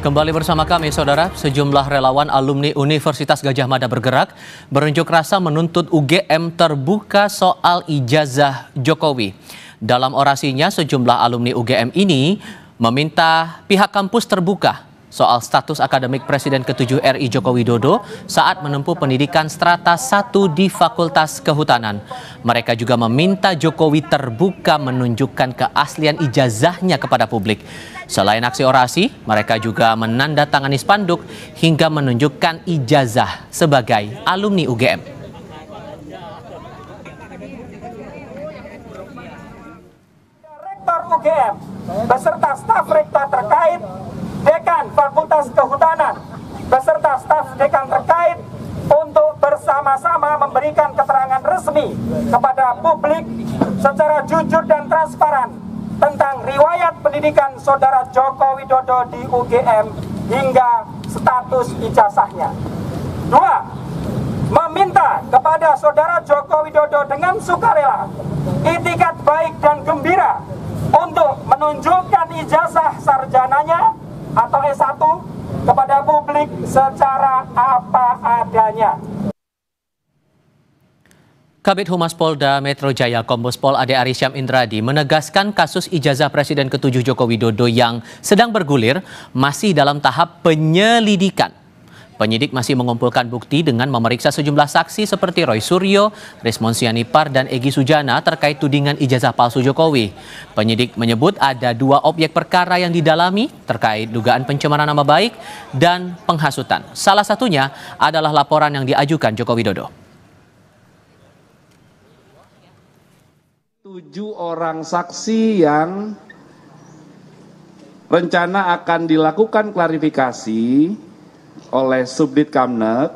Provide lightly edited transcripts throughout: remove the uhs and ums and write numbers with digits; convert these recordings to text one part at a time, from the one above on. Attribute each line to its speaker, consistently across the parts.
Speaker 1: Kembali bersama kami, saudara. Sejumlah relawan alumni Universitas Gadjah Mada bergerak berunjuk rasa menuntut UGM terbuka soal ijazah Jokowi. Dalam orasinya, sejumlah alumni UGM ini meminta pihak kampus terbuka soal status akademik Presiden ke-7 RI Joko Widodo saat menempuh pendidikan strata 1 di Fakultas Kehutanan. Mereka juga meminta Jokowi terbuka menunjukkan keaslian ijazahnya kepada publik. Selain aksi orasi, mereka juga menandatangani spanduk hingga menunjukkan ijazah sebagai alumni UGM.
Speaker 2: Rektor UGM beserta staf rektor terkait, Dekan Fakultas Kehutanan beserta staf dekan terkait untuk bersama-sama memberikan keterangan resmi kepada publik secara jujur dan transparan tentang riwayat pendidikan Saudara Joko Widodo di UGM hingga status ijazahnya. 2. Meminta kepada Saudara Joko Widodo dengan sukarela, itikat baik dan gembira untuk menunjukkan ijazah sarjananya atau S1 kepada publik secara apa adanya.
Speaker 1: Kabid Humas Polda Metro Jaya Kombes Pol Ade Arysyam Indradi menegaskan kasus ijazah Presiden ke-7 Joko Widodo yang sedang bergulir masih dalam tahap penyelidikan. Penyidik masih mengumpulkan bukti dengan memeriksa sejumlah saksi seperti Roy Suryo, Rismon Sianipar, dan Egy Sujana terkait tudingan ijazah palsu Jokowi. Penyidik menyebut ada 2 objek perkara yang didalami terkait dugaan pencemaran nama baik dan penghasutan. Salah satunya adalah laporan yang diajukan Joko Widodo.
Speaker 3: 7 orang saksi yang rencana akan dilakukan klarifikasi oleh Subdit Kamnet,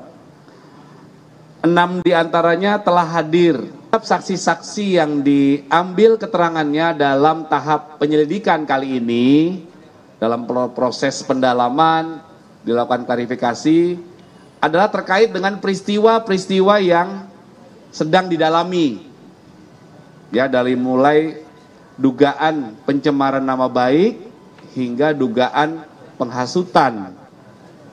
Speaker 3: 6 diantaranya telah hadir. Saksi-saksi yang diambil keterangannya dalam tahap penyelidikan kali ini, dalam proses pendalaman, dilakukan klarifikasi, adalah terkait dengan peristiwa-peristiwa yang sedang didalami. Ya, dari mulai dugaan pencemaran nama baik hingga dugaan penghasutan.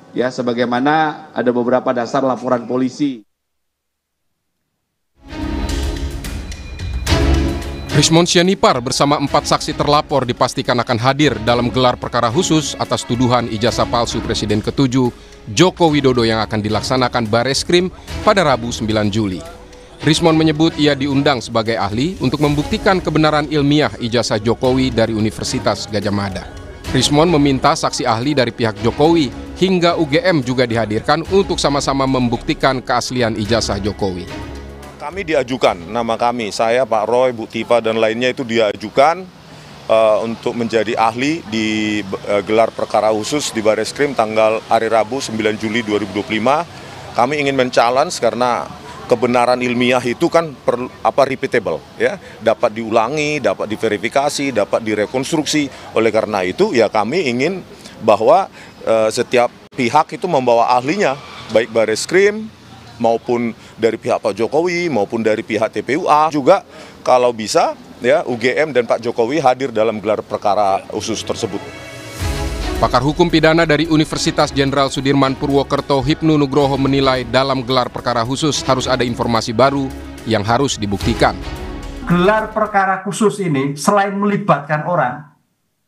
Speaker 3: Ya, sebagaimana ada beberapa dasar laporan polisi.
Speaker 4: Rismon Sianipar bersama 4 saksi terlapor dipastikan akan hadir dalam gelar perkara khusus atas tuduhan ijazah palsu Presiden ke-7 Joko Widodo yang akan dilaksanakan Bareskrim pada Rabu 9 Juli. Rismon menyebut ia diundang sebagai ahli untuk membuktikan kebenaran ilmiah ijazah Jokowi dari Universitas Gadjah Mada. Rismon meminta saksi ahli dari pihak Jokowi hingga UGM juga dihadirkan untuk sama-sama membuktikan keaslian ijazah Jokowi.
Speaker 5: Kami diajukan, nama kami, saya, Pak Roy, Bu Tipa, dan lainnya itu diajukan untuk menjadi ahli di gelar perkara khusus di Bareskrim tanggal hari Rabu 9 Juli 2025. Kami ingin men-challenge karena kebenaran ilmiah itu kan repeatable, ya, dapat diulangi, dapat diverifikasi, dapat direkonstruksi. Oleh karena itu, ya kami ingin bahwa setiap pihak itu membawa ahlinya, baik Bareskrim maupun dari pihak Pak Jokowi maupun dari pihak TPUA. Juga kalau bisa, ya, UGM dan Pak Jokowi hadir dalam gelar perkara khusus tersebut.
Speaker 4: Pakar hukum pidana dari Universitas Jenderal Sudirman Purwokerto Hipnu Nugroho menilai dalam gelar perkara khusus harus ada informasi baru yang harus dibuktikan.
Speaker 6: Gelar perkara khusus ini selain melibatkan orang,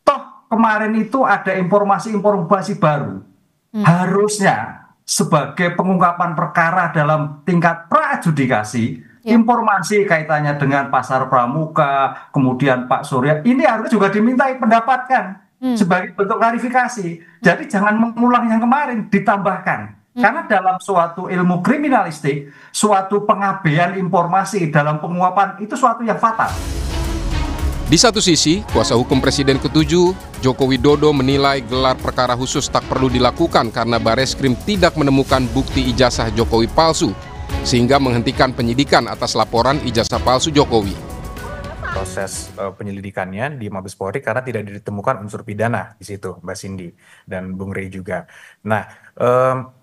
Speaker 6: toh kemarin itu ada informasi-informasi baru. Harusnya sebagai pengungkapan perkara dalam tingkat pra-adjudikasi, informasi kaitannya dengan Pasar Pramuka, kemudian Pak Surya, ini harus juga dimintai pendapatkan sebagai bentuk klarifikasi. Jadi jangan mengulang yang kemarin, ditambahkan. Karena dalam suatu ilmu kriminalistik, suatu pengabaian informasi dalam penguapan itu suatu yang fatal.
Speaker 4: Di satu sisi, kuasa hukum Presiden ke-7 Joko Widodo menilai gelar perkara khusus tak perlu dilakukan karena Bareskrim tidak menemukan bukti ijazah Jokowi palsu, sehingga menghentikan penyidikan atas laporan ijazah palsu Jokowi.
Speaker 7: Proses penyelidikannya di Mabes Polri karena tidak ditemukan unsur pidana di situ, Mbak Cindy dan Bung Rey juga. Nah,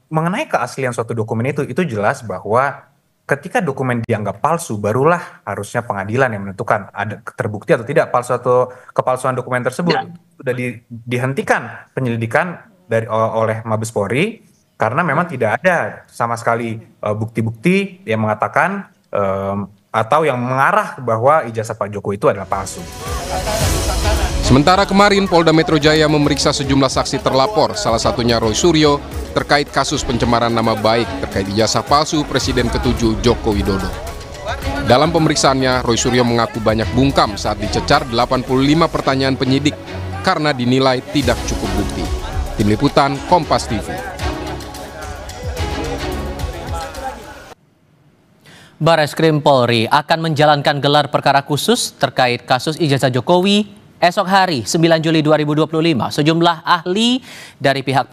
Speaker 7: mengenai keaslian suatu dokumen itu jelas bahwa ketika dokumen dianggap palsu, barulah harusnya pengadilan yang menentukan ada terbukti atau tidak palsu atau kepalsuan dokumen tersebut. Sudah dihentikan penyelidikan oleh Mabes Polri karena memang tidak ada sama sekali bukti-bukti yang mengatakan atau yang mengarah bahwa ijazah Pak Jokowi itu adalah palsu.
Speaker 4: Sementara kemarin Polda Metro Jaya memeriksa sejumlah saksi terlapor, salah satunya Roy Suryo, terkait kasus pencemaran nama baik terkait ijazah palsu Presiden ke-7 Joko Widodo. Dalam pemeriksaannya, Roy Suryo mengaku banyak bungkam saat dicecar 85 pertanyaan penyidik karena dinilai tidak cukup bukti. Tim Liputan, Kompas TV.
Speaker 1: Bareskrim Polri akan menjalankan gelar perkara khusus terkait kasus ijazah Jokowi esok hari 9 Juli 2025. Sejumlah ahli dari pihak